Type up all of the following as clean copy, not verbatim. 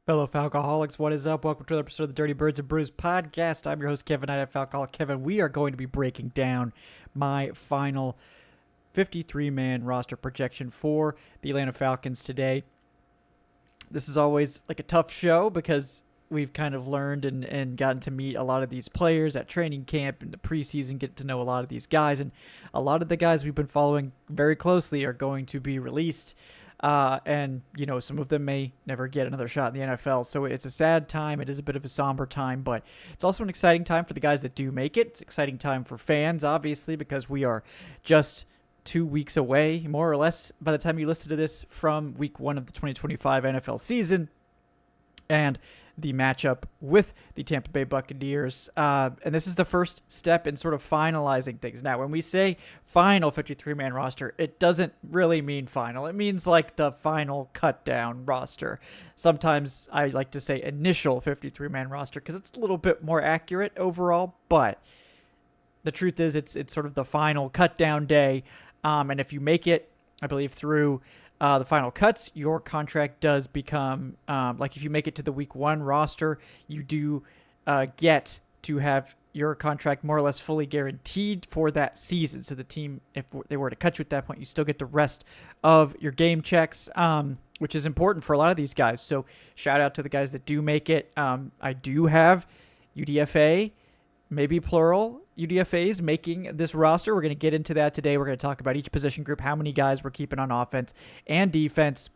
Fellow Falcoholics, what is up? Welcome to another episode of the Dirty Birds and Brews podcast. I'm your host, Kevin Knight at Falcoholic Kevin. We are going to be breaking down my final 53-man roster projection for the Atlanta Falcons today. This is always like a tough show because we've kind of learned and gotten to meet a lot of these players at training camp and the preseason, get to know a lot of these guys. And a lot of the guys we've been following very closely are going to be released. And, you know, some of them may never get another shot in the NFL. So it's a sad time. It is a bit of a somber time, but it's also an exciting time for the guys that do make it. It's an exciting time for fans, obviously, because we are just 2 weeks away, more or less, by the time you listen to this, from week 1 of the 2025 NFL season. And the matchup with the Tampa Bay Buccaneers. And this is the first step in sort of finalizing things. Now, when we say final 53-man roster, it doesn't really mean final. It means like the final cut down roster. Sometimes I like to say initial 53-man roster because it's a little bit more accurate overall, but the truth is it's sort of the final cut down day. And if you make it, I believe, through the final cuts, your contract does become, like if you make it to the week 1 roster, you do get to have your contract more or less fully guaranteed for that season. So the team, if they were to cut you at that point, you still get the rest of your game checks, which is important for a lot of these guys. So shout out to the guys that do make it. I do have UDFA, maybe plural, UDFAs making this roster. We're going to get into that today. We're going to talk about each position group, how many guys we're keeping on offense and defense.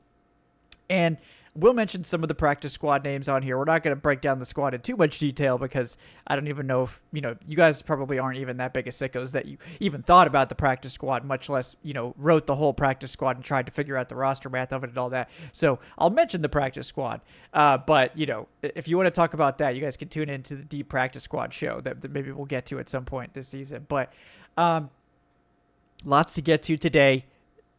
And we'll mention some of the practice squad names on here. We're not going to break down the squad in too much detail because I don't even know if, you guys probably aren't even that big of sickos that you even thought about the practice squad, much less, wrote the whole practice squad and tried to figure out the roster math of it and all that. So I'll mention the practice squad. But, if you want to talk about that, you guys can tune into the deep practice squad show that maybe we'll get to at some point this season. But lots to get to today.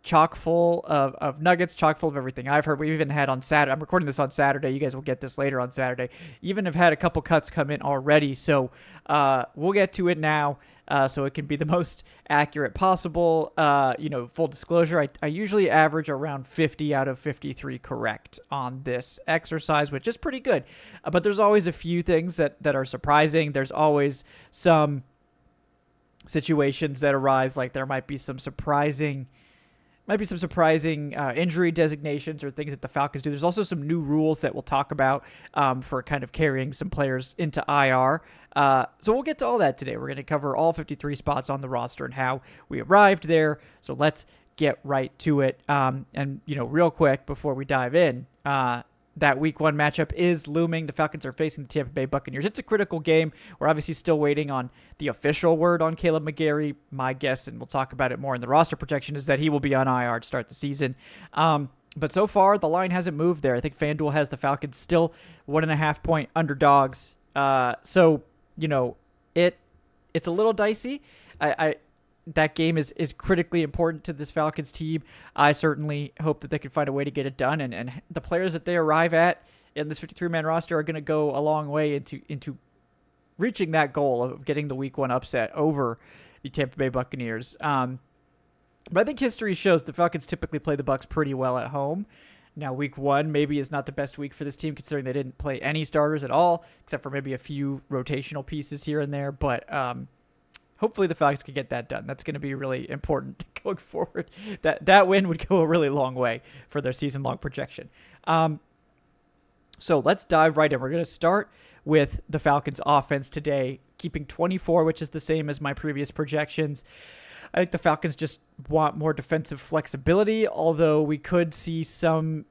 Chock full of nuggets, chock full of everything I've heard. We even had on Saturday, I'm recording this on Saturday, you guys will get this later on Saturday, even have had a couple cuts come in already, so we'll get to it now, so it can be the most accurate possible. Full disclosure, I usually average around 50 out of 53 correct on this exercise, which is pretty good, but there's always a few things that are surprising. There's always some situations that arise, like there might be some surprising injury designations or things that the Falcons do. There's also some new rules that we'll talk about for kind of carrying some players into IR. So we'll get to all that today. We're going to cover all 53 spots on the roster and how we arrived there. So let's get right to it. Real quick before we dive in, that week 1 matchup is looming. The Falcons are facing the Tampa Bay Buccaneers. It's a critical game. We're obviously still waiting on the official word on Caleb McGarry. My guess, and we'll talk about it more in the roster projection, is that he will be on IR to start the season. But so far, the line hasn't moved there. I think FanDuel has the Falcons still 1.5-point underdogs. It's a little dicey. That game is critically important to this Falcons team. I certainly hope that they can find a way to get it done. And the players that they arrive at in this 53-man roster are going to go a long way into reaching that goal of getting the week 1 upset over the Tampa Bay Buccaneers. But I think history shows the Falcons typically play the Bucs pretty well at home. Now, week 1 maybe is not the best week for this team, considering they didn't play any starters at all, except for maybe a few rotational pieces here and there. But hopefully the Falcons can get that done. That's going to be really important going forward. That win would go a really long way for their season-long projection. So let's dive right in. We're going to start with the Falcons offense today, keeping 24, which is the same as my previous projections. I think the Falcons just want more defensive flexibility, although we could see some,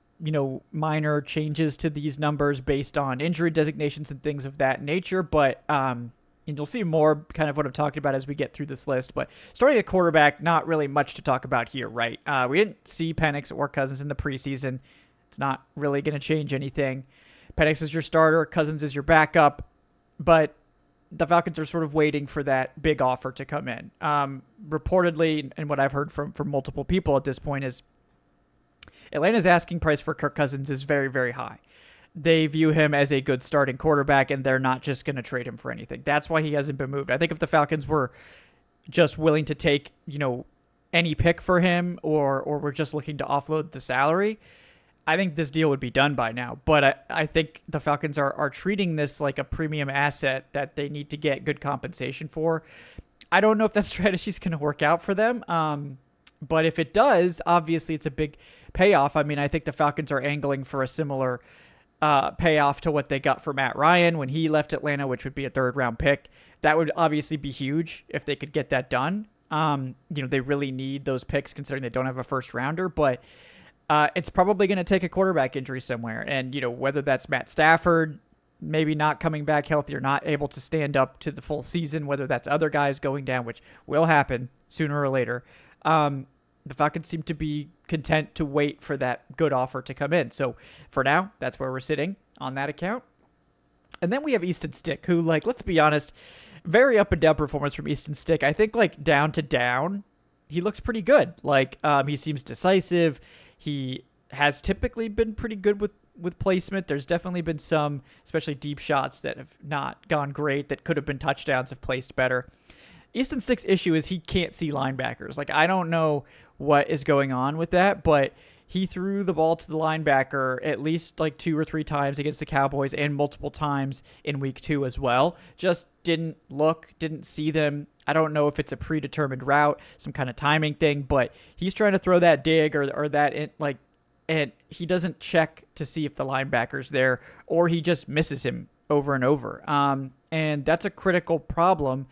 minor changes to these numbers based on injury designations and things of that nature. But, and you'll see more kind of what I'm talking about as we get through this list. But starting at quarterback, not really much to talk about here, right? We didn't see Penix or Cousins in the preseason. It's not really going to change anything. Penix is your starter. Cousins is your backup. But the Falcons are sort of waiting for that big offer to come in. Reportedly, and what I've heard from multiple people at this point, is Atlanta's asking price for Kirk Cousins is very, very high. They view him as a good starting quarterback, and they're not just going to trade him for anything. That's why he hasn't been moved. I think if the Falcons were just willing to take, any pick for him or were just looking to offload the salary, I think this deal would be done by now. But I think the Falcons are treating this like a premium asset that they need to get good compensation for. I don't know if that strategy is going to work out for them. But if it does, obviously it's a big payoff. I mean, I think the Falcons are angling for a similar payoff to what they got for Matt Ryan when he left Atlanta, which would be a 3rd-round pick. That would obviously be huge if they could get that done. They really need those picks considering they don't have a 1st-rounder, but it's probably going to take a quarterback injury somewhere. And, whether that's Matt Stafford maybe not coming back healthy or not able to stand up to the full season, whether that's other guys going down, which will happen sooner or later, the Falcons seem to be content to wait for that good offer to come in. So for now, that's where we're sitting on that account. And then we have Easton Stick, who, let's be honest, very up and down performance from Easton Stick. I think down to down, he looks pretty good. He seems decisive. He has typically been pretty good with placement. There's definitely been some, especially deep shots that have not gone great, that could have been touchdowns if placed better. Easton Stick's issue is he can't see linebackers. I don't know what is going on with that, but he threw the ball to the linebacker at least 2 or 3 times against the Cowboys and multiple times in week 2 as well. Just didn't see them. I don't know if it's a predetermined route, some kind of timing thing, but he's trying to throw that dig or that in, and he doesn't check to see if the linebacker's there, or he just misses him over and over. And that's a critical problem,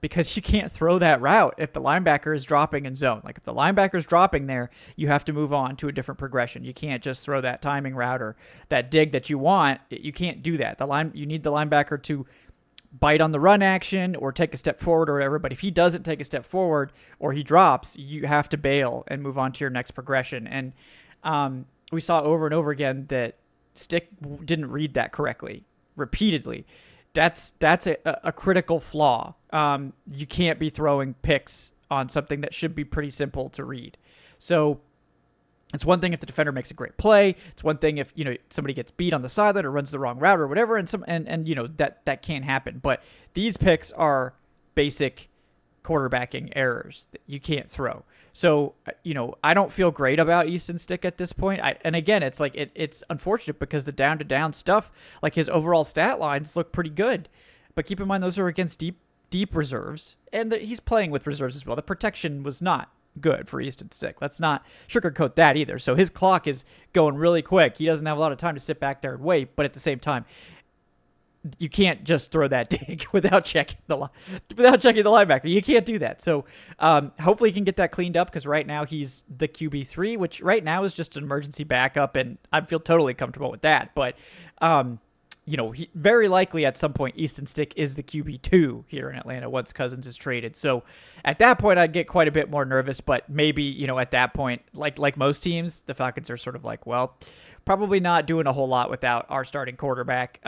because you can't throw that route if the linebacker is dropping in zone. If the linebacker's dropping there, you have to move on to a different progression. You can't just throw that timing route or that dig that you want. You can't do that. You need the linebacker to bite on the run action or take a step forward or whatever. But if he doesn't take a step forward or he drops, you have to bail and move on to your next progression. And we saw over and over again that Stick didn't read that correctly repeatedly. That's a critical flaw. You can't be throwing picks on something that should be pretty simple to read. So it's one thing if the defender makes a great play. It's one thing if somebody gets beat on the sideline or runs the wrong route or whatever, and that can't happen. But these picks are basic quarterbacking errors that you can't throw. So, I don't feel great about Easton Stick at this point. And again, it's it's unfortunate because the down-to-down stuff, his overall stat lines look pretty good. But keep in mind, those are against deep reserves. And he's playing with reserves as well. The protection was not good for Easton Stick. Let's not sugarcoat that either. So his clock is going really quick. He doesn't have a lot of time to sit back there and wait. But at the same time, you can't just throw that dig without checking the linebacker. You can't do that. So hopefully he can get that cleaned up, because right now he's the QB3, which right now is just an emergency backup, and I feel totally comfortable with that. But he, very likely at some point Easton Stick is the QB2 here in Atlanta once Cousins is traded. So at that point I'd get quite a bit more nervous, but maybe at that point, like most teams, the Falcons are sort of well, probably not doing a whole lot without our starting quarterback.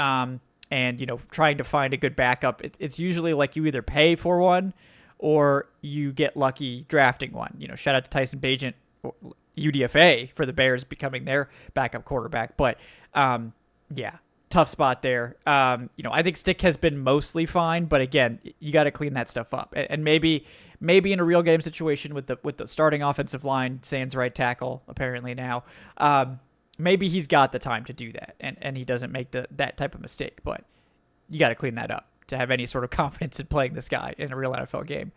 And, trying to find a good backup. It's usually you either pay for one or you get lucky drafting one. Shout out to Tyson Bagent, UDFA, for the Bears becoming their backup quarterback. But, tough spot there. I think Stick has been mostly fine, but again, you got to clean that stuff up. And maybe in a real game situation with the starting offensive line, Sans right tackle, apparently now, maybe he's got the time to do that, and he doesn't make that type of mistake. But you got to clean that up to have any sort of confidence in playing this guy in a real NFL game.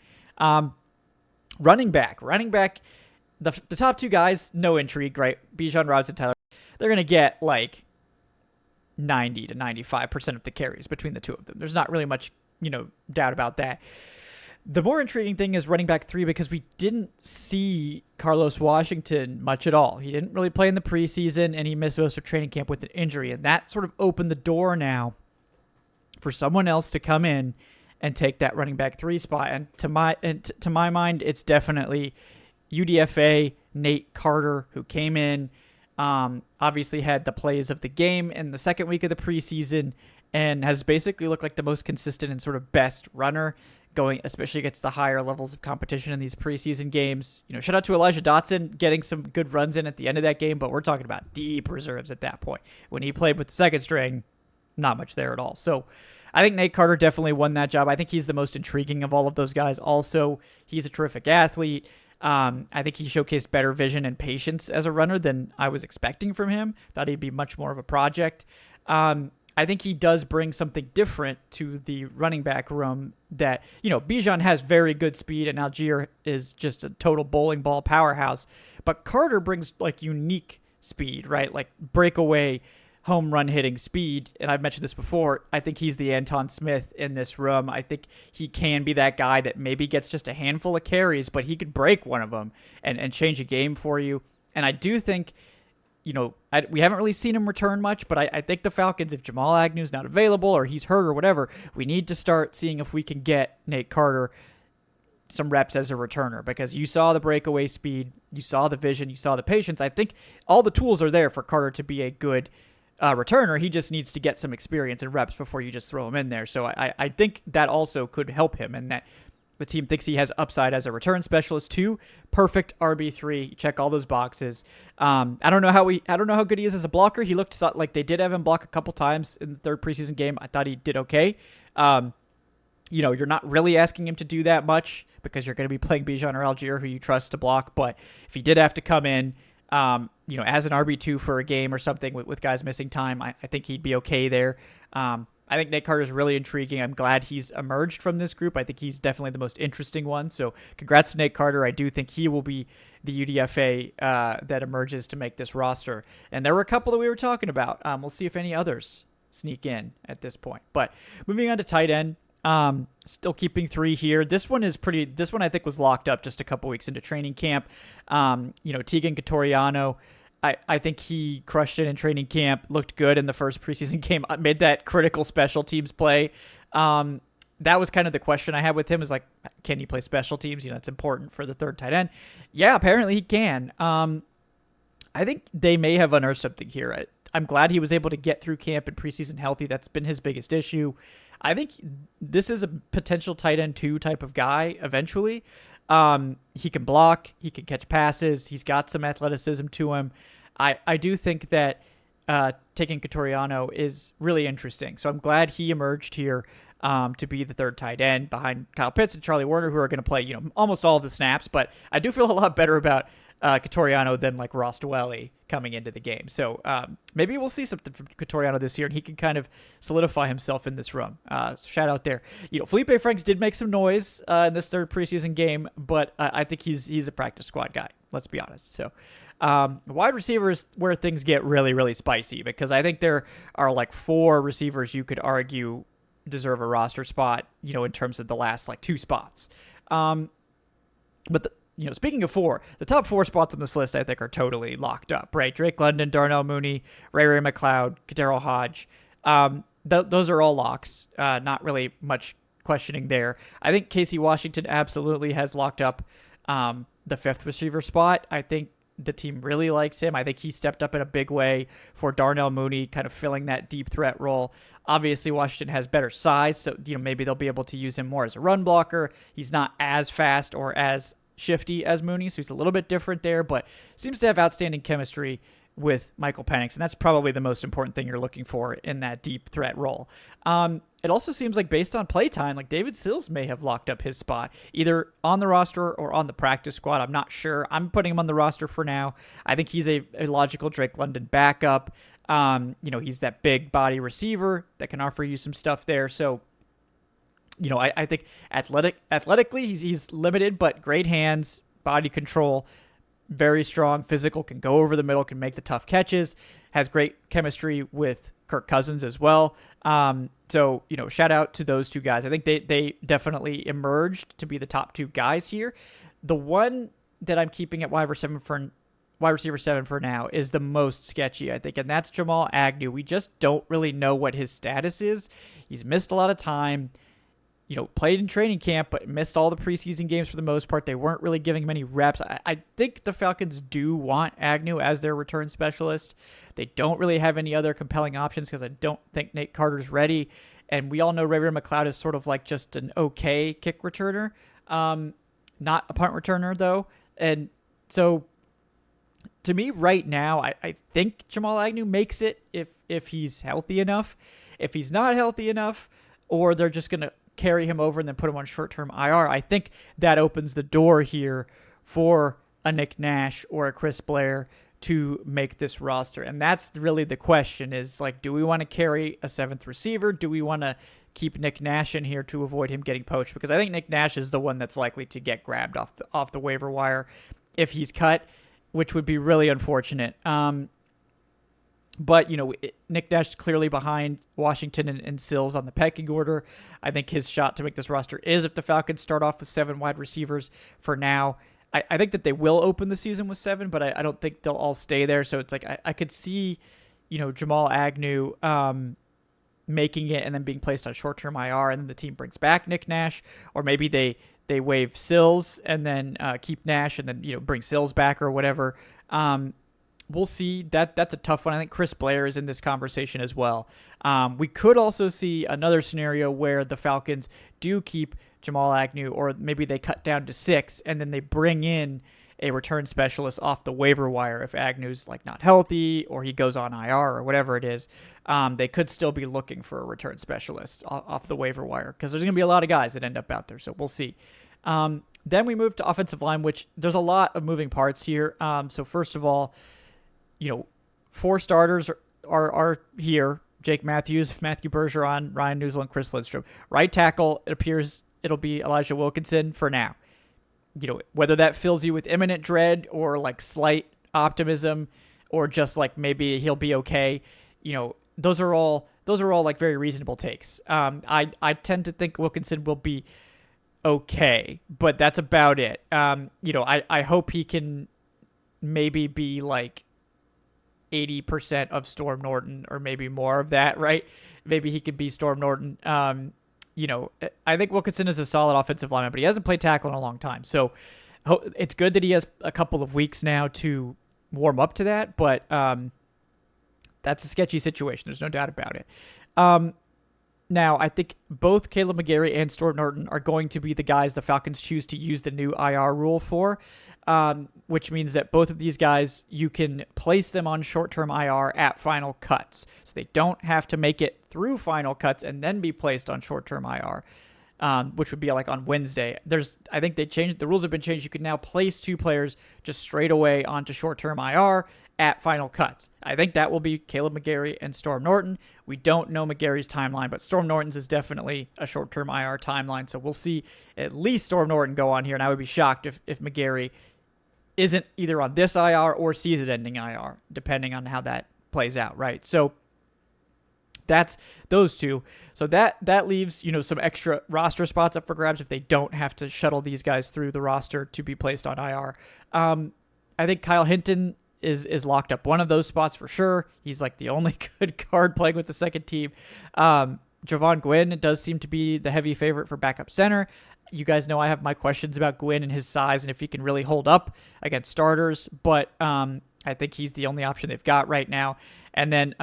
Running back, the top 2 guys, no intrigue, right? Bijan Robinson, Tyler. They're going to get 90 to 95% of the carries between the two of them. There's not really much, doubt about that. The more intriguing thing is running back 3, because we didn't see Carlos Washington much at all. He didn't really play in the preseason, and he missed most of training camp with an injury. And that sort of opened the door now for someone else to come in and take that running back 3 spot. And to my mind, it's definitely UDFA Nate Carter, who came in, obviously had the plays of the game in the second week of the preseason, and has basically looked like the most consistent and sort of best runner, going especially against the higher levels of competition in these preseason games. Shout out to Elijah Dotson getting some good runs in at the end of that game, but we're talking about deep reserves at that point. When he played with the second string, not much there at all. So I think Nate Carter definitely won that job. I think he's the most intriguing of all of those guys. Also, he's a terrific athlete. I think he showcased better vision and patience as a runner than I was expecting from him. Thought he'd be much more of a project. I think he does bring something different to the running back room that, Bijan has very good speed and Algier is just a total bowling ball powerhouse. But Carter brings like unique speed, right? Like breakaway home run hitting speed. And I've mentioned this before. I think he's the Anton Smith in this room. I think he can be that guy that maybe gets just a handful of carries, but he could break one of them and change a game for you. And I do think, we haven't really seen him return much, but I think the Falcons, if Jamal Agnew's not available or he's hurt or whatever, we need to start seeing if we can get Nate Carter some reps as a returner, because you saw the breakaway speed, you saw the vision, you saw the patience. I think all the tools are there for Carter to be a good returner. He just needs to get some experience and reps before you just throw him in there. So I think that also could help him, and that the team thinks he has upside as a return specialist too. Perfect RB3. Check all those boxes. I don't know how good he is as a blocker. He looked like they did have him block a couple times in the third preseason game. I thought he did okay. You're not really asking him to do that much because you're going to be playing Bijan or Algier, who you trust to block. But if he did have to come in, as an RB2 for a game or something with guys missing time, I think he'd be okay there. I think Nate Carter is really intriguing. I'm glad he's emerged from this group. I think he's definitely the most interesting one. So congrats to Nate Carter. I do think he will be the UDFA that emerges to make this roster. And there were a couple that we were talking about. We'll see if any others sneak in at this point. But moving on to tight end, still keeping 3 here. This one I think was locked up just a couple weeks into training camp. Tegan Catoriano, I think he crushed it in training camp, looked good in the first preseason game, made that critical special teams play. That was kind of the question I had with him, is like, can he play special teams? It's important for the third tight end. Yeah, apparently he can. I think they may have unearthed something here. I'm glad he was able to get through camp and preseason healthy. That's been his biggest issue. I think this is a potential tight end 2 type of guy eventually. He can block. He can catch passes. He's got some athleticism to him. I do think that taking Catoriano is really interesting. So I'm glad he emerged here to be the third tight end behind Kyle Pitts and Charlie Warner, who are going to play almost all of the snaps. But I do feel a lot better about Catoriano than like Ross Dwelly coming into the game. So maybe we'll see something from Catoriano this year, and he can kind of solidify himself in this room. Shout out there. Felipe Franks did make some noise in this third preseason game, but I think he's a practice squad guy. Let's be honest. So wide receivers where things get really, really spicy, because I think there are like 4 receivers you could argue deserve a roster spot, in terms of the last like 2 spots. But speaking of 4, the top 4 spots on this list I think are totally locked up, right? Drake London, Darnell Mooney, Ray McLeod, Kadero Hodge. Those are all locks. Not really much questioning there. I think Casey Washington absolutely has locked up the 5th receiver spot. I think the team really likes him. I think he stepped up in a big way for Darnell Mooney, kind of filling that deep threat role. Obviously, Washington has better size, so maybe they'll be able to use him more as a run blocker. He's not as fast or as shifty as Mooney, so he's a little bit different there, but seems to have outstanding chemistry with Michael Penix, and that's probably the most important thing you're looking for in that deep threat role. It also seems like, based on playtime, like David Sills may have locked up his spot, either on the roster or on the practice squad. I'm not sure. I'm putting him on the roster for now. I think he's a logical Drake London backup. He's that big body receiver that can offer you some stuff there. So, I think athletically he's limited, but great hands, body control, very strong, physical, can go over the middle, can make the tough catches, has great chemistry with Kirk Cousins as well. So, shout out to those 2 guys. I think they definitely emerged to be the top 2 guys here. The one that I'm keeping at wide receiver 7 for now is the most sketchy, I think, and that's Jamal Agnew. We just don't really know what his status is. He's missed a lot of time. Played in training camp, but missed all the preseason games for the most part. They weren't really giving him any reps. I think the Falcons do want Agnew as their return specialist. They don't really have any other compelling options because I don't think Nate Carter's ready. And we all know Ray McLeod is sort of like just an okay kick returner, not a punt returner, though. And so, to me right now, I think Jamal Agnew makes it if he's healthy enough. If he's not healthy enough, or they're just going to carry him over and then put him on short-term IR, I think that opens the door here for a Nick Nash or a Chris Blair to make this roster. And that's really the question is, like, do we want to carry a 7th receiver? Do we want to keep Nick Nash in here to avoid him getting poached? Because I think Nick Nash is the one that's likely to get grabbed off the waiver wire if he's cut, which would be really unfortunate. But, Nick Nash is clearly behind Washington and Sills on the pecking order. I think his shot to make this roster is if the Falcons start off with 7 wide receivers for now. I think that they will open the season with 7, but I don't think they'll all stay there. So it's like I could see, Jamal Agnew making it and then being placed on short-term IR, and then the team brings back Nick Nash, or maybe they waive Sills and then keep Nash and then bring Sills back or whatever. We'll see. That's a tough one. I think Chris Blair is in this conversation as well. We could also see another scenario where the Falcons do keep Jamal Agnew, or maybe they cut down to 6 and then they bring in a return specialist off the waiver wire if Agnew's like not healthy or he goes on IR or whatever it is. They could still be looking for a return specialist off the waiver wire because there's going to be a lot of guys that end up out there. So we'll see. Then we move to offensive line, which there's a lot of moving parts here. So first of all, 4 starters are here. Jake Matthews, Matthew Bergeron, Ryan Newsland, Chris Lindstrom. Right tackle, it appears it'll be Elijah Wilkinson for now. Whether that fills you with imminent dread or like slight optimism or just like maybe he'll be okay, those are all like very reasonable takes. I tend to think Wilkinson will be okay, but that's about it. I hope he can maybe be like 80% of Storm Norton or maybe more of that, right? Maybe he could be Storm Norton. I think Wilkinson is a solid offensive lineman, but he hasn't played tackle in a long time. So it's good that he has a couple of weeks now to warm up to that, but that's a sketchy situation. There's no doubt about it. Now, I think both Caleb McGarry and Storm Norton are going to be the guys the Falcons choose to use the new IR rule for, which means that both of these guys, you can place them on short-term IR at final cuts. So they don't have to make it through final cuts and then be placed on short-term IR, which would be like on Wednesday. I think the rules have been changed. You can now place 2 players just straight away onto short-term IR at final cuts. I think that will be Caleb McGarry and Storm Norton. We don't know McGarry's timeline, but Storm Norton's is definitely a short-term IR timeline. So we'll see at least Storm Norton go on here, and I would be shocked if McGarry isn't either on this IR or season-ending IR, depending on how that plays out, right? So that's those 2. So that leaves, some extra roster spots up for grabs if they don't have to shuttle these guys through the roster to be placed on IR. I think Kyle Hinton is locked up one of those spots for sure. He's like the only good card playing with the second team. Javon Gwynn does seem to be the heavy favorite for backup center. You guys know I have my questions about Gwynn and his size and if he can really hold up against starters, but I think he's the only option they've got right now. And then,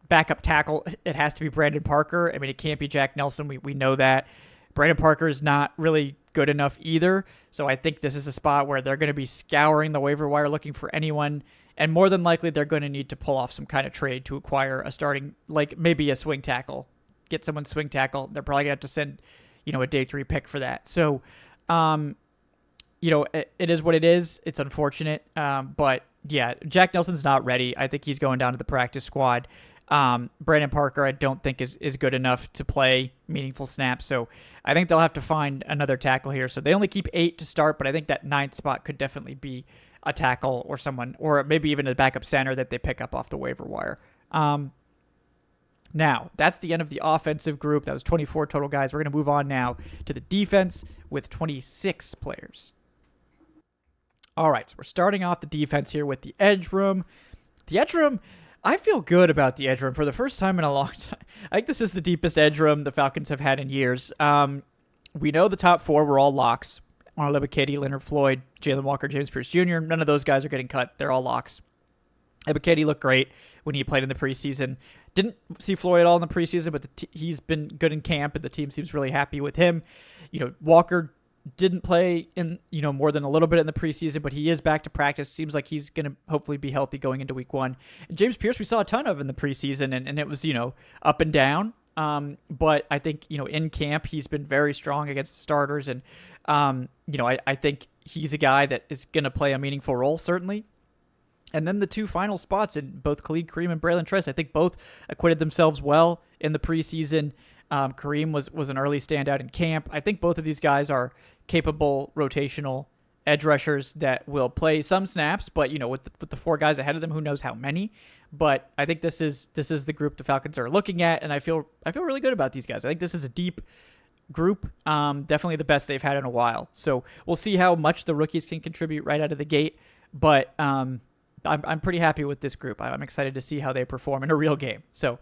backup tackle, it has to be Brandon Parker. I mean, it can't be Jack Nelson. We know that. Brandon Parker is not really good enough either. So I think this is a spot where they're going to be scouring the waiver wire looking for anyone. And more than likely, they're going to need to pull off some kind of trade to acquire a starting, like maybe a swing tackle. Get someone swing tackle. They're probably going to have to send, a day 3 pick for that. So, it is what it is. It's unfortunate. But yeah, Jack Nelson's not ready. I think he's going down to the practice squad. Brandon Parker, I don't think is good enough to play meaningful snaps. So I think they'll have to find another tackle here. So they only keep 8 to start, but I think that 9th spot could definitely be a tackle or someone, or maybe even a backup center that they pick up off the waiver wire. Now, that's the end of the offensive group. That was 24 total guys. We're going to move on now to the defense with 26 players. All right, so we're starting off the defense here with the edge room. The edge room, I feel good about the edge room for the first time in a long time. I think this is the deepest edge room the Falcons have had in years. We know the top 4 were all locks. Arnold Ebiketie, Leonard Floyd, Jalen Walker, James Pierce Jr. None of those guys are getting cut. They're all locks. Ebiketie looked great when he played in the preseason. Didn't see Floyd at all in the preseason, but he's been good in camp, and the team seems really happy with him. Walker didn't play in, more than a little bit in the preseason, but he is back to practice. Seems like he's going to hopefully be healthy going into week 1. And James Pierce, we saw a ton of in the preseason, and it was, up and down. But I think, in camp, he's been very strong against the starters. And, I think he's a guy that is going to play a meaningful role, certainly. And then the two final spots in both Khalid Kareem and Braylon Trice, I think both acquitted themselves well in the preseason. Kareem was an early standout in camp. I think both of these guys are capable rotational edge rushers that will play some snaps, but with the four guys ahead of them, who knows how many. But I think this is the group the Falcons are looking at, and I feel really good about these guys. I think this is a deep group, definitely the best they've had in a while. So we'll see how much the rookies can contribute right out of the gate. But I'm pretty happy with this group. I'm excited to see how they perform in a real game. So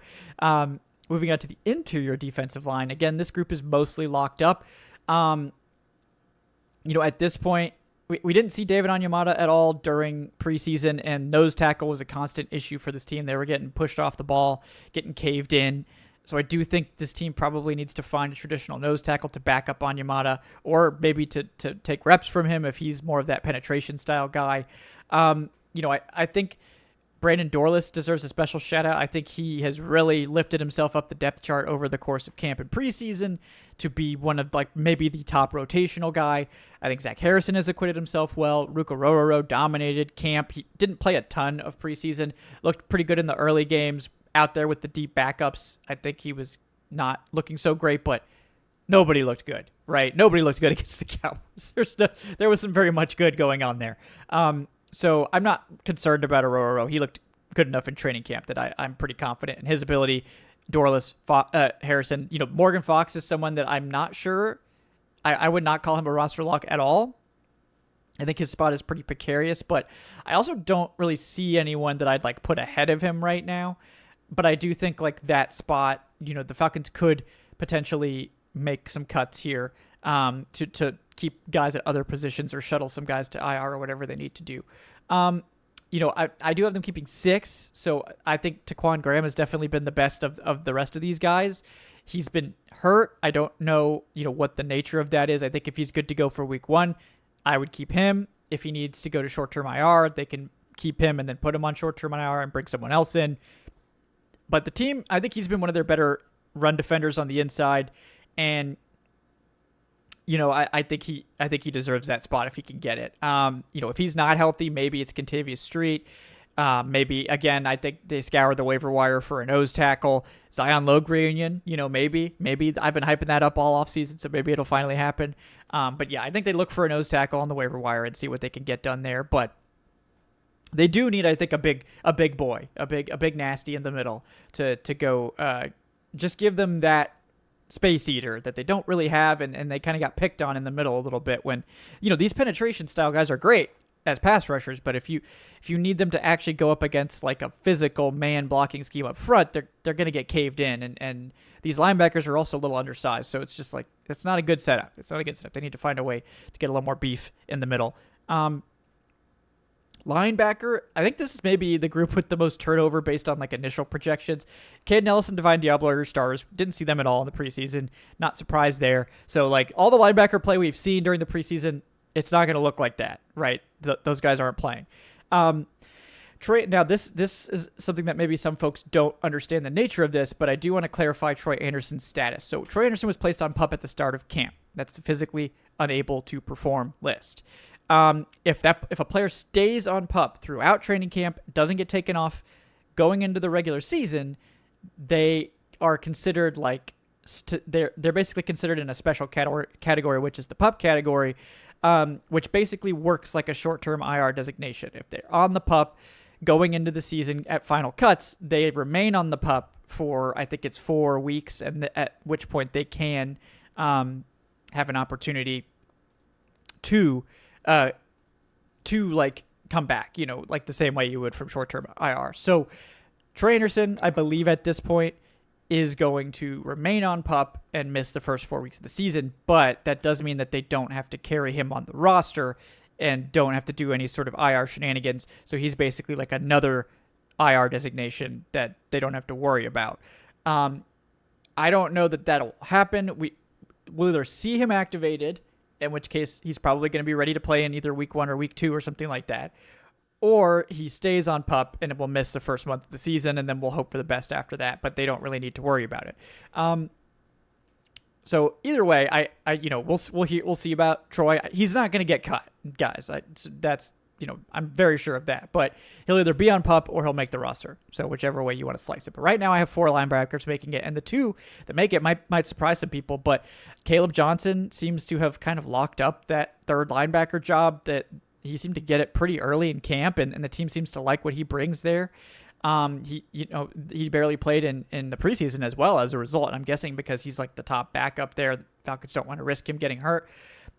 moving on to the interior defensive line, again, this group is mostly locked up. At this point, we didn't see David Onyemata at all during preseason, and nose tackle was a constant issue for this team. They were getting pushed off the ball, getting caved in. So I do think this team probably needs to find a traditional nose tackle to back up Onyemata, or maybe to take reps from him if he's more of that penetration style guy. I think Brandon Dorlus deserves a special shout out. I think he has really lifted himself up the depth chart over the course of camp and preseason to be one of maybe the top rotational guy. I think Zach Harrison has acquitted himself well. Ruka Rororo dominated camp. He didn't play a ton of preseason, looked pretty good in the early games out there with the deep backups. I think he was not looking so great, but nobody looked good, right? Nobody looked good against the Cowboys. There was some very much good going on there. So I'm not concerned about Rororo. He looked good enough in training camp that I'm pretty confident in his ability. Dorlus, Harrison, Morgan Fox is someone that I'm not sure. I would not call him a roster lock at all. I think his spot is pretty precarious, but I also don't really see anyone that I'd put ahead of him right now. But I do think that spot, the Falcons could potentially make some cuts here to keep guys at other positions or shuttle some guys to IR or whatever they need to do. I do have them keeping 6, so I think Taquan Graham has definitely been the best of the rest of these guys. He's been hurt. I don't know, what the nature of that is. I think if he's good to go for week 1, I would keep him. If he needs to go to short-term IR, they can keep him and then put him on short-term IR and bring someone else in. But the team, I think he's been one of their better run defenders on the inside, and I think he deserves that spot if he can get it. If he's not healthy, maybe it's Contavious Street. Maybe, again, I think they scour the waiver wire for a nose tackle. Zion Logreunion, maybe I've been hyping that up all offseason, so maybe it'll finally happen. But yeah, I think they look for a nose tackle on the waiver wire and see what they can get done there. But they do need, I think, a big boy, a big nasty in the middle to go. Just give them that space eater that they don't really have, and they kind of got picked on in the middle a little bit when, these penetration style guys are great as pass rushers, but if you need them to actually go up against a physical man blocking scheme up front, they're going to get caved in, and these linebackers are also a little undersized, so it's just it's not a good setup. They need to find a way to get a little more beef in the middle. Linebacker, I think this is maybe the group with the most turnover based on initial projections. Caden Ellis and Divine Diablo are stars. Didn't see them at all in the preseason. Not surprised there. So all the linebacker play we've seen during the preseason, it's not going to look like that, right? Those guys aren't playing. Troy, now this is something that maybe some folks don't understand the nature of this, but I do want to clarify Troy Anderson's status. So Troy Anderson was placed on PUP at the start of camp. That's the physically unable to perform list. If a player stays on PUP throughout training camp, doesn't get taken off going into the regular season, they are considered they're basically considered in a special category, which is the PUP category, which basically works like a short-term IR designation. If they're on the PUP going into the season at final cuts, they remain on the PUP for, I think it's 4 weeks, and at which point they can have an opportunity to come back, the same way you would from short-term IR. So Troy Anderson, I believe at this point, is going to remain on PUP and miss the first 4 weeks of the season, but that does mean that they don't have to carry him on the roster and don't have to do any sort of IR shenanigans. So he's basically another IR designation that they don't have to worry about. I don't know that that'll happen. We'll either see him activated, in which case he's probably going to be ready to play in either week 1 or week 2 or something like that, or he stays on PUP and will miss the first month of the season, and then we'll hope for the best after that. But they don't really need to worry about it. So either way, we'll see about Troy. He's not going to get cut, guys. I'm very sure of that. But he'll either be on PUP or he'll make the roster. So whichever way you want to slice it. But right now I have 4 linebackers making it, and the 2 that make it might surprise some people. But Caleb Johnson seems to have kind of locked up that 3rd linebacker job. That he seemed to get it pretty early in camp, and the team seems to like what he brings there. He barely played in the preseason as well as a result. And I'm guessing because he's like the top backup there, the Falcons don't want to risk him getting hurt.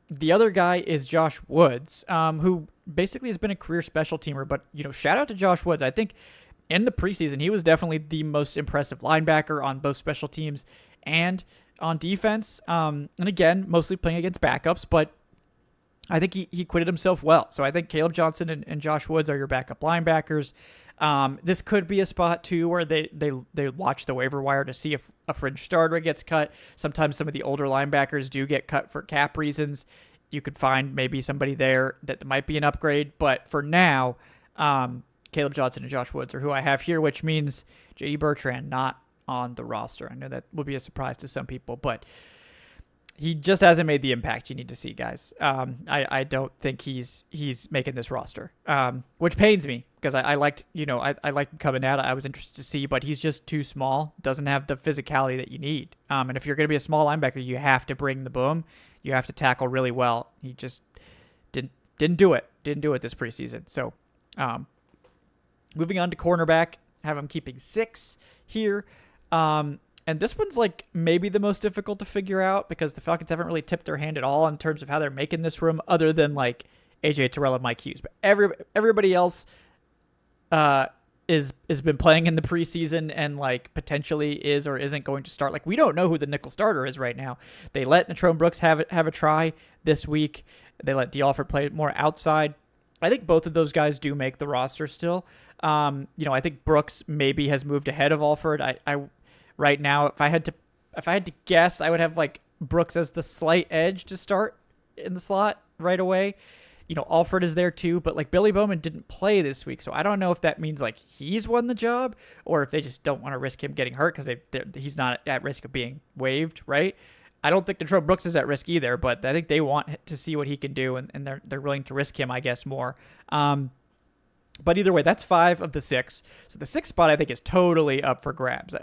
The other guy is Josh Woods, who basically has been a career special teamer. But, shout out to Josh Woods. I think in the preseason, he was definitely the most impressive linebacker on both special teams and on defense. And again, mostly playing against backups, but I think he acquitted himself well. So I think Caleb Johnson and Josh Woods are your backup linebackers. This could be a spot too where they watch the waiver wire to see if a fringe starter gets cut. Sometimes some of the older linebackers do get cut for cap reasons. You could find maybe somebody there that might be an upgrade, but for now, Caleb Johnson and Josh Woods are who I have here, which means J.D. Bertrand not on the roster. I know that will be a surprise to some people, but he just hasn't made the impact you need to see, guys. I don't think he's making this roster, which pains me because I liked him coming out. I was interested to see, but he's just too small. Doesn't have the physicality that you need. And if you're going to be a small linebacker, you have to bring the boom. You have to tackle really well. He just didn't do it. Didn't do it this preseason. So, moving on to cornerback, have him keeping 6 here. And this one's like maybe the most difficult to figure out because the Falcons haven't really tipped their hand at all in terms of how they're making this room other than like AJ Terrell and Mike Hughes. But everybody else is been playing in the preseason and like potentially is or isn't going to start. Like we don't know who the nickel starter is right now. They let Natrone Brooks have a try this week. They let D'Alford play more outside. I think both of those guys do make the roster still. I think Brooks maybe has moved ahead of Alford. I right now, if I had to guess, I would have like Brooks as the slight edge to start in the slot right away. Alford is there too, but like Billy Bowman didn't play this week, so I don't know if that means like he's won the job or if they just don't want to risk him getting hurt because he's not at risk of being waived, right? I don't think Natrone Brooks is at risk either, but I think they want to see what he can do, and they're willing to risk him, I guess, more. But either way, that's 5 of the 6. So the 6th spot I think is totally up for grabs.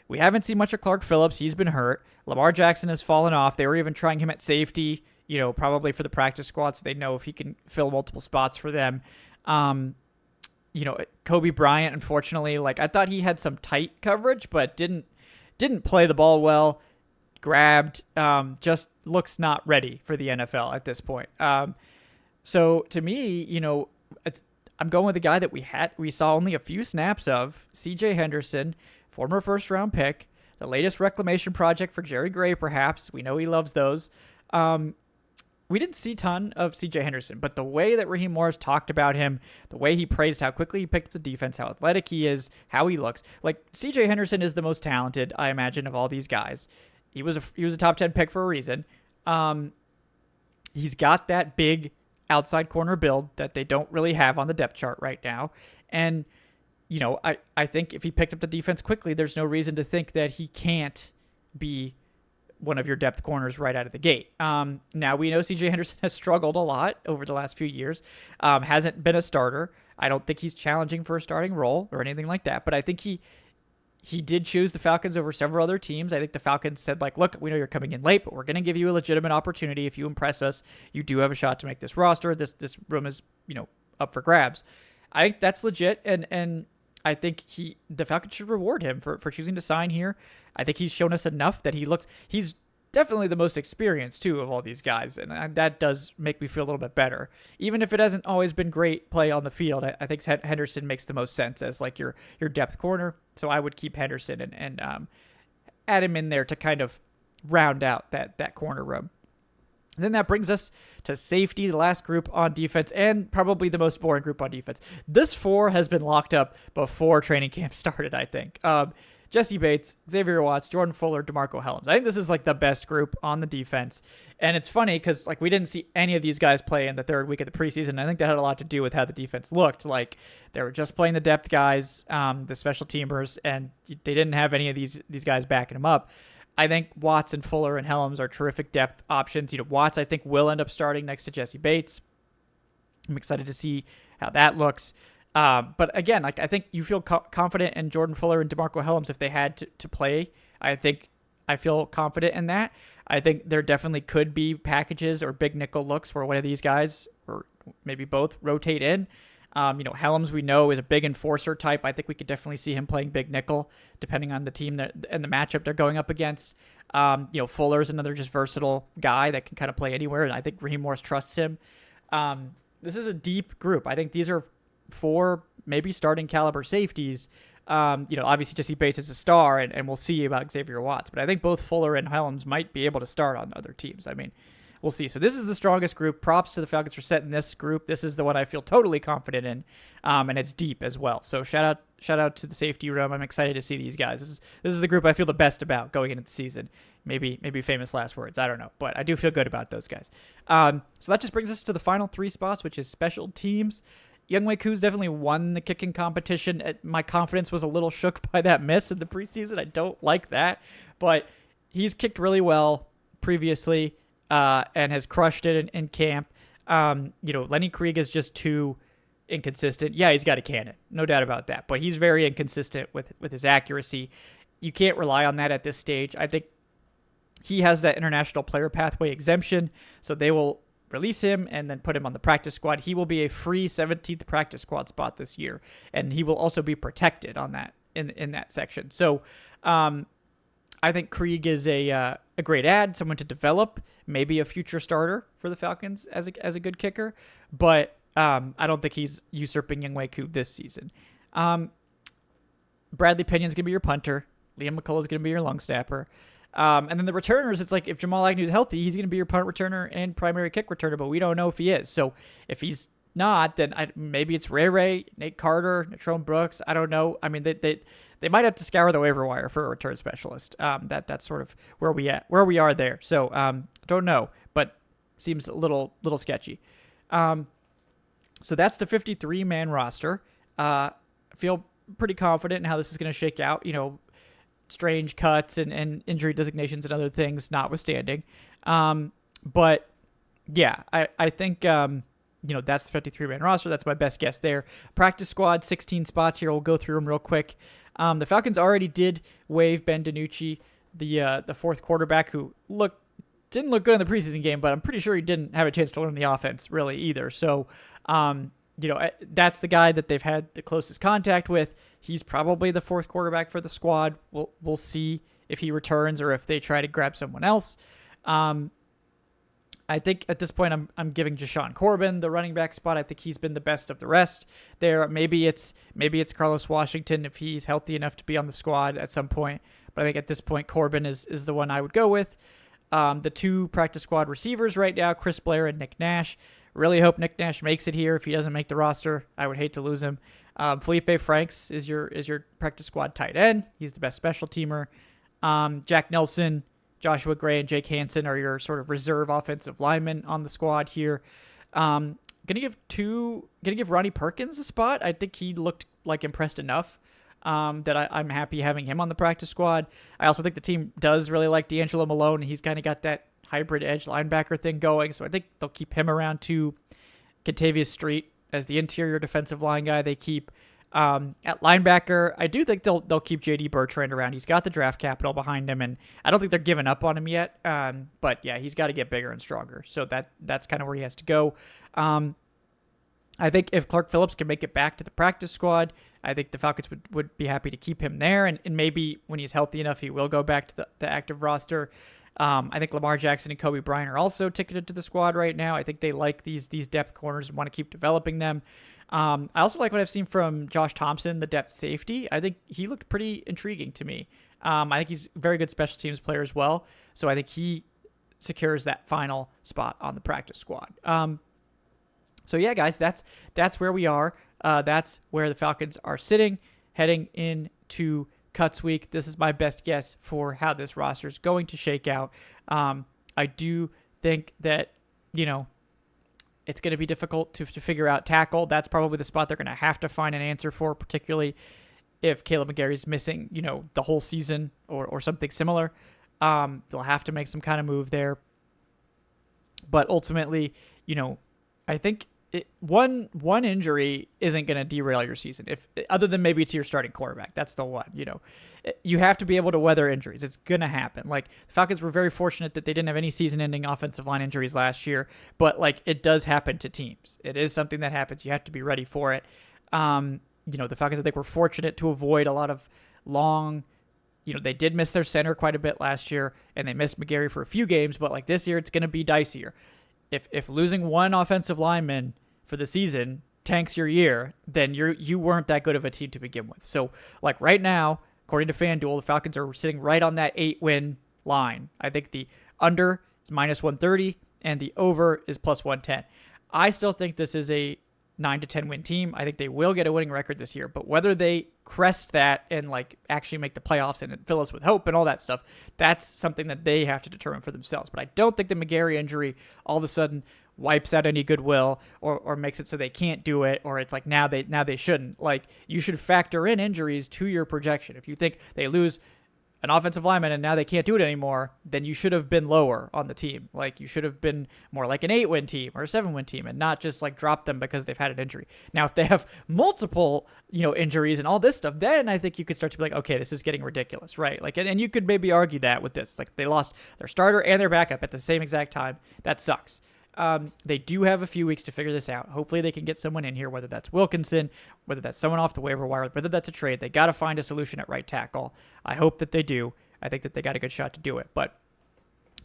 We haven't seen much of Clark Phillips. He's been hurt. Lamar Jackson has fallen off. They were even trying him at safety, probably for the practice squad so they know if he can fill multiple spots for them. Kobe Bryant, unfortunately, like I thought he had some tight coverage, but didn't play the ball well. Grabbed, just looks not ready for the NFL at this point. So to me, I'm going with a guy that we saw only a few snaps of, C.J. Henderson, former first-round pick, the latest reclamation project for Jerry Gray, perhaps. We know he loves those. We didn't see a ton of C.J. Henderson, but the way that Raheem Morris talked about him, the way he praised how quickly he picked up the defense, how athletic he is, how he looks. Like, C.J. Henderson is the most talented, I imagine, of all these guys. He was a top 10 pick for a reason. He's got that big outside corner build that they don't really have on the depth chart right now. And I think if he picked up the defense quickly, there's no reason to think that he can't be one of your depth corners right out of the gate. Now, we know C.J. Henderson has struggled a lot over the last few years, hasn't been a starter. I don't think he's challenging for a starting role or anything like that, but I think he did choose the Falcons over several other teams. I think the Falcons said, like, look, we know you're coming in late, but we're going to give you a legitimate opportunity. If you impress us, you do have a shot to make this roster. This room is, up for grabs. I think that's legit, and I think the Falcons should reward him for choosing to sign here. I think he's shown us enough that he's definitely the most experienced too of all these guys, and that does make me feel a little bit better. Even if it hasn't always been great play on the field, I think Henderson makes the most sense as like your depth corner. So I would keep Henderson and add him in there to kind of round out that corner room. And then that brings us to safety, the last group on defense, and probably the most boring group on defense. This 4 has been locked up before training camp started, I think. Jesse Bates, Xavier Watts, Jordan Fuller, DeMarco Hellams. I think this is like the best group on the defense. And it's funny because like we didn't see any of these guys play in the third week of the preseason. I think that had a lot to do with how the defense looked. Like they were just playing the depth guys, the special teamers, and they didn't have any of these guys backing them up. I think Watts and Fuller and Hellams are terrific depth options. Watts I think will end up starting next to Jesse Bates. I'm excited to see how that looks. But again, like I think you feel confident in Jordan Fuller and DeMarco Hellams if they had to play. I feel confident in that. I think there definitely could be packages or big nickel looks where one of these guys, or maybe both, rotate in. Hellams we know is a big enforcer type. I think we could definitely see him playing big nickel depending on the team and the matchup they're going up against. Fuller's another just versatile guy that can kind of play anywhere, and I think Raheem Morris trusts him. This is a deep group. I think these are 4 maybe starting caliber safeties. Obviously Jesse Bates is a star, and we'll see about Xavier Watts, but I think both Fuller and Hellams might be able to start on other teams. I mean, we'll see. So this is the strongest group. Props to the Falcons for setting this group. This is the one I feel totally confident in, and it's deep as well. So shout out to the safety room. I'm excited to see these guys. This is the group I feel the best about going into the season. Maybe famous last words. I don't know, but I do feel good about those guys. So that just brings us to the final 3 spots, which is special teams. Younghoe Koo's definitely won the kicking competition. My confidence was a little shook by that miss in the preseason. I don't like that, but he's kicked really well previously and has crushed it in camp. Lenny Krieg is just too inconsistent. Yeah, he's got a cannon, no doubt about that, but he's very inconsistent with his accuracy. You can't rely on that at this stage. I think he has that international player pathway exemption, so they will release him and then put him on the practice squad. He will be a free 17th practice squad spot this year, and he will also be protected on that in that section. So I think Krieg is a great add, someone to develop, maybe a future starter for the Falcons as a good kicker, but I don't think he's usurping Younghoe Koo this season. Bradley Pinion's going to be your punter. Liam McCullough's going to be your long snapper. And then the returners, it's like if Jamal Agnew's healthy, he's going to be your punt returner and primary kick returner, but we don't know if he is. So if he's not, then maybe it's Ray, Nate Carter, Natrone Brooks. I don't know. I mean, they might have to scour the waiver wire for a return specialist. That's sort of where we are there. So don't know, but seems a little sketchy. So that's the 53-man roster. I feel pretty confident in how this is going to shake out. Strange cuts and injury designations and other things notwithstanding. But yeah, I think, that's the 53-man roster. That's my best guess there. Practice squad, 16 spots here. We'll go through them real quick. The Falcons already did waive Ben DiNucci, the fourth quarterback who didn't look good in the preseason game, but I'm pretty sure he didn't have a chance to learn the offense really either. So, that's the guy that they've had the closest contact with. He's probably the fourth quarterback for the squad. We'll see if he returns or if they try to grab someone else. I think at this point I'm giving Jashawn Corbin the running back spot. I think he's been the best of the rest there. Maybe it's Carlos Washington if he's healthy enough to be on the squad at some point. But I think at this point Corbin is the one I would go with. The 2 practice squad receivers right now, Chris Blair and Nick Nash. Really hope Nick Nash makes it here. If he doesn't make the roster, I would hate to lose him. Felipe Franks is your practice squad tight end. He's the best special teamer. Jack Nelson, Joshua Gray, and Jake Hansen are your sort of reserve offensive linemen on the squad here. Gonna give Ronnie Perkins a spot. I think he looked like impressed enough that I'm happy having him on the practice squad. I also think the team does really like D'Angelo Malone. He's kind of got that hybrid edge linebacker thing going, so I think they'll keep him around too. Contavious Street as the interior defensive line guy they keep. At linebacker, I do think they'll keep J.D. Bertrand around. He's got the draft capital behind him, and I don't think they're giving up on him yet. But yeah, he's got to get bigger and stronger, so that's kind of where he has to go. I think if Clark Phillips can make it back to the practice squad, I think the Falcons would be happy to keep him there, and maybe when he's healthy enough, he will go back to the active roster. I think Lamar Jackson and Kobe Bryant are also ticketed to the squad right now. I think they like these depth corners and want to keep developing them. I also like what I've seen from Josh Thompson, the depth safety. I think he looked pretty intriguing to me. I think he's a very good special teams player as well. So I think he secures that final spot on the practice squad. So yeah, guys, that's where we are. That's where the Falcons are sitting, heading into cuts week. This is my best guess for how this roster is going to shake out. I do think that, it's going to be difficult to figure out tackle. That's probably the spot they're going to have to find an answer for, particularly if Caleb McGarry's missing, the whole season or something similar. They'll have to make some kind of move there. But ultimately, I think one injury isn't going to derail your season. If other than maybe it's your starting quarterback, that's the one. You have to be able to weather injuries. It's going to happen. Like, the Falcons were very fortunate that they didn't have any season-ending offensive line injuries last year, but it does happen to teams. It is something that happens. You have to be ready for it. The Falcons, I think, were fortunate to avoid a lot of long. They did miss their center quite a bit last year, and they missed McGarry for a few games, but this year it's going to be dicier. If losing one offensive lineman for the season tanks your year, then you weren't that good of a team to begin with. So, right now, according to FanDuel, the Falcons are sitting right on that 8-win line. I think the under is -130, and the over is +110. I still think this is a 9 to 10 win team. I think they will get a winning record this year, but whether they crest that and actually make the playoffs and fill us with hope and all that stuff, that's something that they have to determine for themselves. But I don't think the McGarry injury all of a sudden wipes out any goodwill or makes it so they can't do it, or it's now they shouldn't. You should factor in injuries to your projection. If you think they lose an offensive lineman and now they can't do it anymore, then you should have been lower on the team. You should have been more like an 8-win team or a 7-win team, and not just drop them because they've had an injury. Now, if they have multiple, injuries and all this stuff, then I think you could start to be okay, this is getting ridiculous, right? And you could maybe argue that with this. They lost their starter and their backup at the same exact time. That sucks. They do have a few weeks to figure this out. Hopefully they can get someone in here, whether that's Wilkinson, whether that's someone off the waiver wire, whether that's a trade. They got to find a solution at right tackle. I hope that they do. I think that they got a good shot to do it. But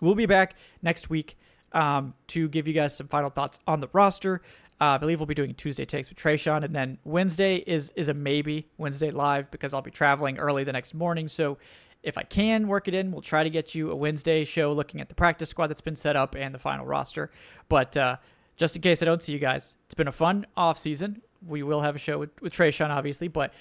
we'll be back next week to give you guys some final thoughts on the roster. I believe we'll be doing Tuesday takes with Trayshawn, and then Wednesday is a maybe, Wednesday live, because I'll be traveling early the next morning. So if I can work it in, we'll try to get you a Wednesday show looking at the practice squad that's been set up and the final roster. But just in case I don't see you guys, it's been a fun off season. We will have a show with Trayshawn, obviously, but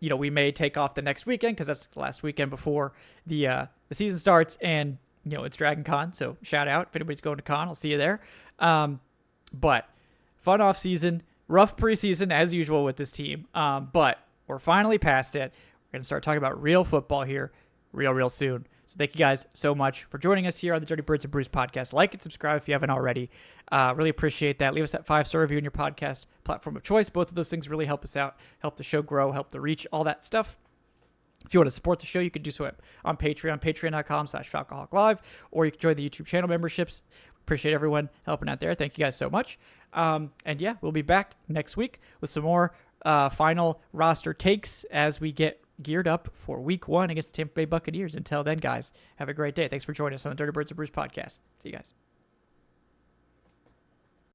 we may take off the next weekend because that's the last weekend before the season starts, and it's Dragon Con. So shout out if anybody's going to con, I'll see you there. But fun off season, rough preseason as usual with this team. But we're finally past it. We're going to start talking about real football here real soon. So thank you guys so much for joining us here on the Dirty Birds and Brews podcast. Like and subscribe if you haven't already. Really appreciate that. Leave us that 5-star review in your podcast platform of choice. Both of those things really help us out, help the show grow, help the reach, all that stuff. If you want to support the show, you can do so on Patreon, patreon.com/Falcoholic Live, or you can join the YouTube channel memberships. Appreciate everyone helping out there. Thank you guys so much. And yeah, we'll be back next week with some more final roster takes as we get geared up for week 1 against the Tampa Bay Buccaneers. Until then, guys, have a great day. Thanks for joining us on the Dirty Birds and Brews podcast. See you guys.